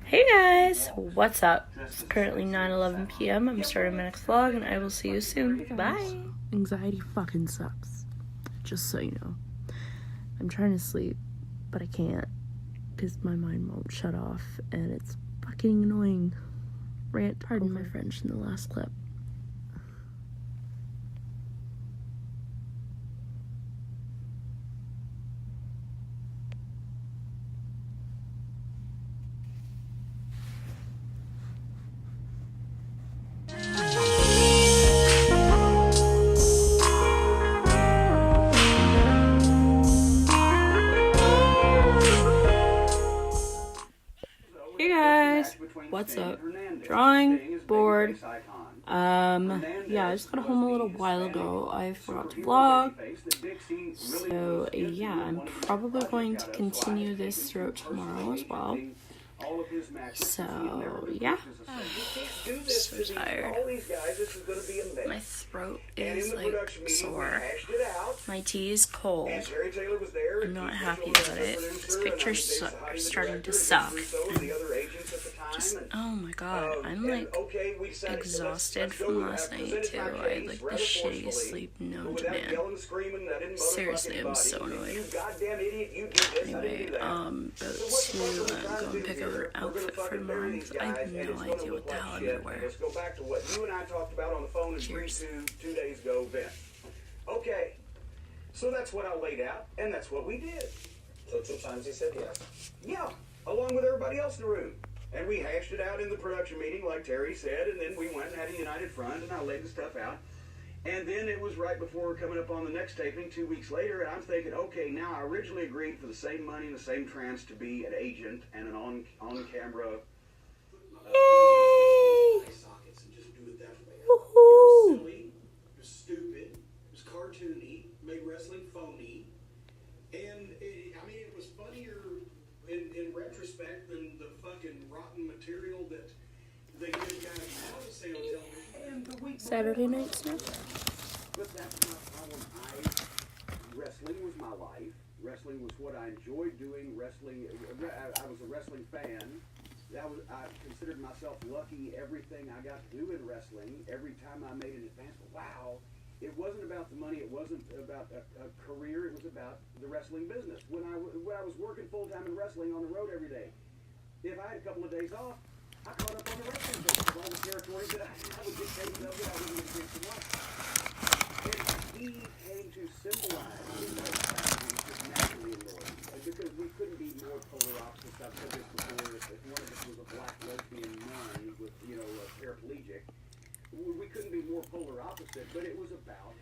Hey guys, what's up? It's currently 9:11 p.m. I'm starting my next vlog and I will see you soon. Bye! Anxiety fucking sucks. Just so you know. I'm trying to sleep, but I can't because my mind won't shut off and it's fucking annoying. Pardon my French in the last clip. Hey guys, what's up? Drawing, bored. Yeah, I just got home a little while ago. I forgot to vlog. So yeah, I'm probably going to continue this throughout tomorrow as well. So yeah, I'm so tired. My throat is like sore. My tea is cold. I'm not happy about it. This picture's starting to suck. Just, oh my god, I'm like exhausted from last night too. I had like the shittiest sleep known to man. Seriously, I'm so annoyed. Anyway, about to go and pick out an outfit for tomorrow because I have no idea what the hell I'm gonna wear. Let's go back to what you and I talked about on the phone and agreed to 2 days ago, Vince. Okay, so that's what I laid out, and that's what we did. So 2 times he said yes. Yeah, along with everybody else in the room. And we hashed it out in the production meeting, like Terry said, and then we went and had a united front, and I laid the stuff out. And then it was right before coming up on the next taping, 2 weeks later, and I'm thinking, okay, now I originally agreed for the same money and the same trance to be an agent and an on-camera... sockets and just do it that way. It was silly, it was stupid, it was cartoony, made wrestling phony, and it was funnier in retrospect than the fucking rotten material that they give guys now to say on television. Saturday night stuff. But that's not wrestling was my life. Wrestling was what I enjoyed doing. Wrestling, I was a wrestling fan. I considered myself lucky everything I got to do in wrestling. Every time I made an advancement, wow. It wasn't about the money. It wasn't about a career. It was about the wrestling business. When I was working full-time in wrestling on the road every day, if I had a couple of days off, I caught up on the wrestling business, all the territories that I would get paid of it. I was going to get some money. And he came to symbolize just naturally annoying. Because we couldn't be more polar opposites. I've said this before. If one of us was a black lesbian nun with, a paraplegic, we couldn't be more polar opposite, but it was about...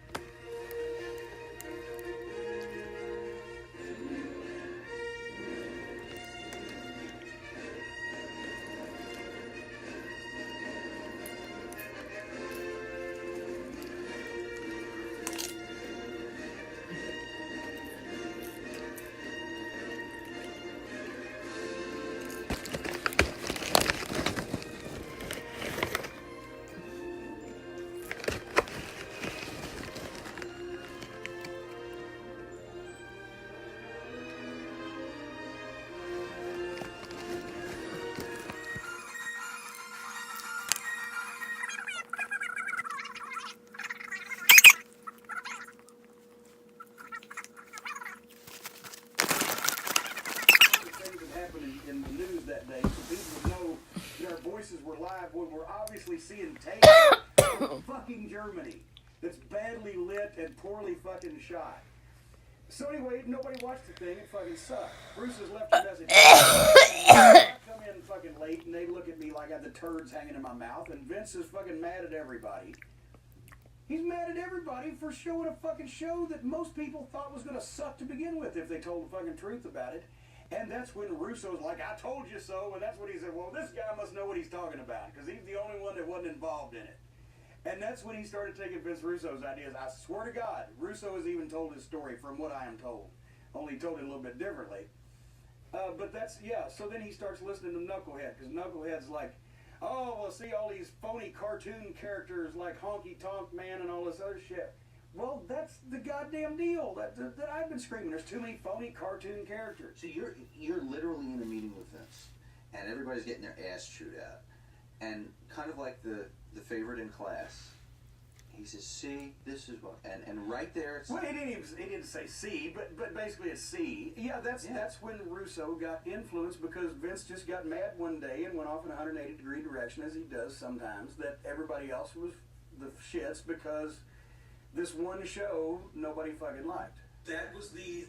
in the news that day, so people would know that our voices were live when we're obviously seeing tape from fucking Germany that's badly lit and poorly fucking shot. So anyway, nobody watched the thing. It fucking sucked. Bruce has left a message. I come in fucking late and they look at me like I got the turds hanging in my mouth, and Vince is fucking mad at everybody. He's mad at everybody for showing a fucking show that most people thought was going to suck to begin with if they told the fucking truth about it. And that's when Russo's like, I told you so. And that's when he said, well, this guy must know what he's talking about because he's the only one that wasn't involved in it. And that's when he started taking Vince Russo's ideas. I swear to God, Russo has even told his story from what I am told. Only he told it a little bit differently. But that's, yeah. So then he starts listening to Knucklehead because Knucklehead's like, oh, well, see all these phony cartoon characters like Honky Tonk Man and all this other shit. Well, that's the goddamn deal that I've been screaming. There's too many phony cartoon characters. So you're literally in a meeting with Vince, and everybody's getting their ass chewed out. And kind of like the favorite in class, he says, "See, this is what," and right there, it's well, he didn't say C, but basically it's C. Yeah, that's when Russo got influenced because Vince just got mad one day and went off in a 180-degree direction, as he does sometimes. That everybody else was the shits because this one show nobody fucking liked. That was the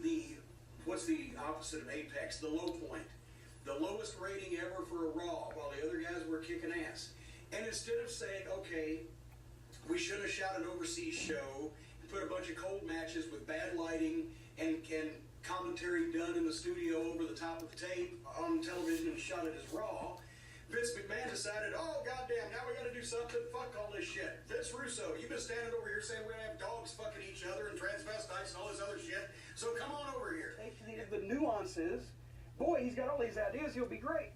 what's the opposite of Apex? The low point. The lowest rating ever for a Raw, while the other guys were kicking ass. And instead of saying, okay, we should have shot an overseas show and put a bunch of cold matches with bad lighting and commentary done in the studio over the top of the tape on television and shot it as Raw, Vince McMahon decided, oh, goddamn, now we got to do something. Fuck all this shit. Vince Russo, you've been standing over here saying we're going to have dogs fucking each other and transvestites and all this other shit, so come on over here. Take the nuances. Boy, he's got all these ideas. He'll be great.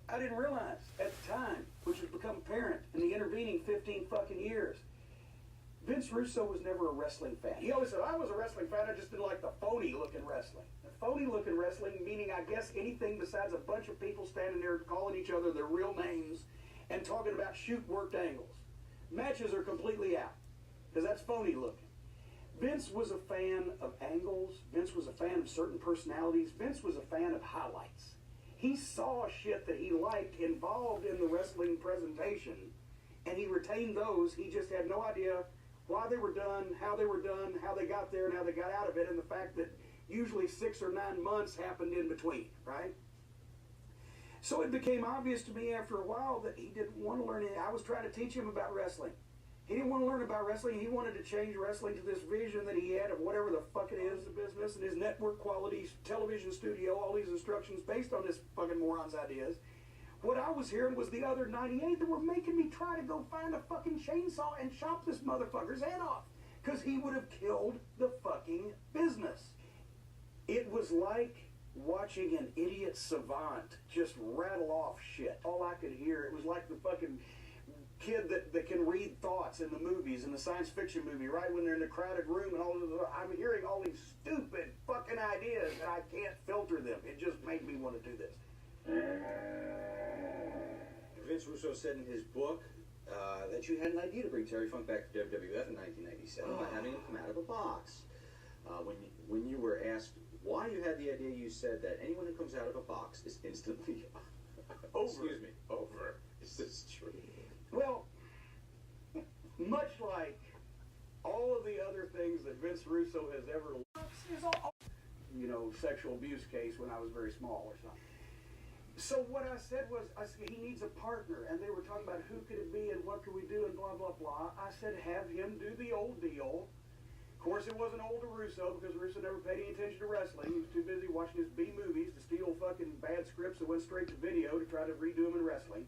I didn't realize at the time, which has become apparent in the intervening 15 fucking years, Vince Russo was never a wrestling fan. He always said, I was a wrestling fan, I just didn't like the phony-looking wrestling. The phony-looking wrestling, meaning, I guess, anything besides a bunch of people standing there calling each other their real names and talking about shoot-worked angles. Matches are completely out, because that's phony-looking. Vince was a fan of angles. Vince was a fan of certain personalities. Vince was a fan of highlights. He saw shit that he liked involved in the wrestling presentation, and he retained those. He just had no idea why they were done, how they got there, and how they got out of it, and the fact that usually 6 or 9 months happened in between, right? So it became obvious to me after a while that he didn't want to learn it. I was trying to teach him about wrestling. He didn't want to learn about wrestling. He wanted to change wrestling to this vision that he had of whatever the fuck it is, the business, and his network quality television studio, all these instructions based on this fucking moron's ideas. What I was hearing was the other 98 that were making me try to go find a fucking chainsaw and chop this motherfucker's head off. Because he would have killed the fucking business. It was like watching an idiot savant just rattle off shit. All I could hear, it was like the fucking kid that can read thoughts in the movies, in the science fiction movie, right when they're in the crowded room and all of the, I'm hearing all these stupid fucking ideas and I can't filter them. It just made me want to do this. Vince Russo said in his book that you had an idea to bring Terry Funk back to WWF in 1997 by having him come out of a box. When you were asked why you had the idea, you said that anyone who comes out of a box is instantly over. Is this true? Well, much like all of the other things that Vince Russo has ever, sexual abuse case when I was very small or something. So what I said was, he needs a partner, and they were talking about who could it be and what could we do and blah, blah, blah. I said, have him do the old deal. Of course, it wasn't old to Russo because Russo never paid any attention to wrestling. He was too busy watching his B movies to steal fucking bad scripts that went straight to video to try to redo them in wrestling.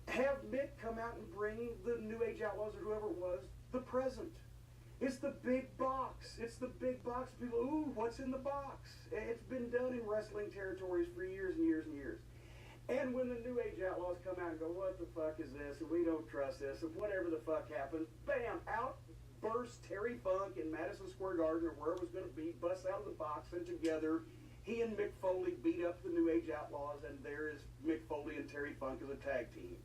Have Mick come out and bring the New Age Outlaws or whoever it was the present. It's the big box. It's the big box. People, ooh, what's in the box? It's been done in wrestling territories for years and years and years. And when the New Age Outlaws come out and go, what the fuck is this? And we don't trust this. And whatever the fuck happens, bam, out bursts Terry Funk in Madison Square Garden or where it was going to be, busts out of the box, and together he and Mick Foley beat up the New Age Outlaws, and there is Mick Foley and Terry Funk as a tag team.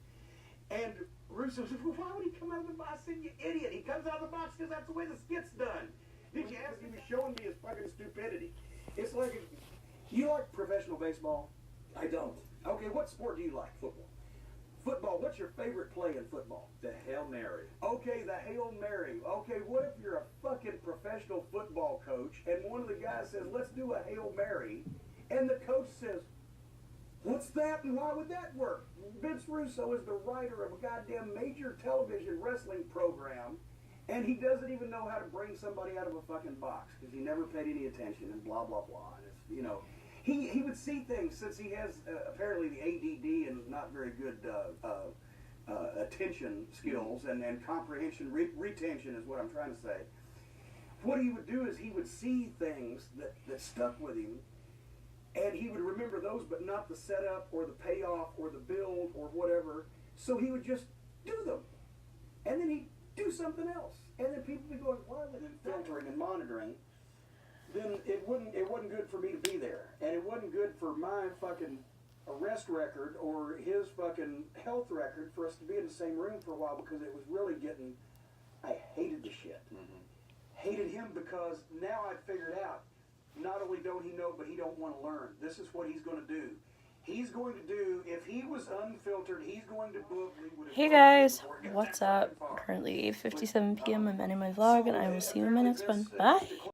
And Russo said, well, why would he come out of the box? I said, you idiot. He comes out of the box because that's the way the skit's done. Did you ask him? He was showing me his fucking stupidity. It's like, you like professional baseball? I don't. Okay, what sport do you like? Football. Football, what's your favorite play in football? The Hail Mary. Okay, the Hail Mary. Okay, what if you're a fucking professional football coach and one of the guys says, let's do a Hail Mary, and the coach says, what's that and why would that work? Vince Russo is the writer of a goddamn major television wrestling program, and he doesn't even know how to bring somebody out of a fucking box because he never paid any attention and blah, blah, blah. And it's, he would see things since he has apparently the ADD and not very good attention skills and comprehension, retention is what I'm trying to say. What he would do is he would see things that stuck with him, and he would remember those, but not the setup or the payoff or the build or whatever. So he would just do them. And then he'd do something else. And then people would be going, why are they filtering and monitoring? then it wasn't good for me to be there, and it wasn't good for my fucking arrest record or his fucking health record for us to be in the same room for a while, because it was really getting. I hated the shit. Hated him because now I figured out. Not only don't he know, but he don't want to learn. This is what he's going to do. He's going to do, if he was unfiltered, he's going to book. Hey guys, what's up? Currently 8:57 p.m. I'm ending my vlog, and I will see you in my next one. Bye!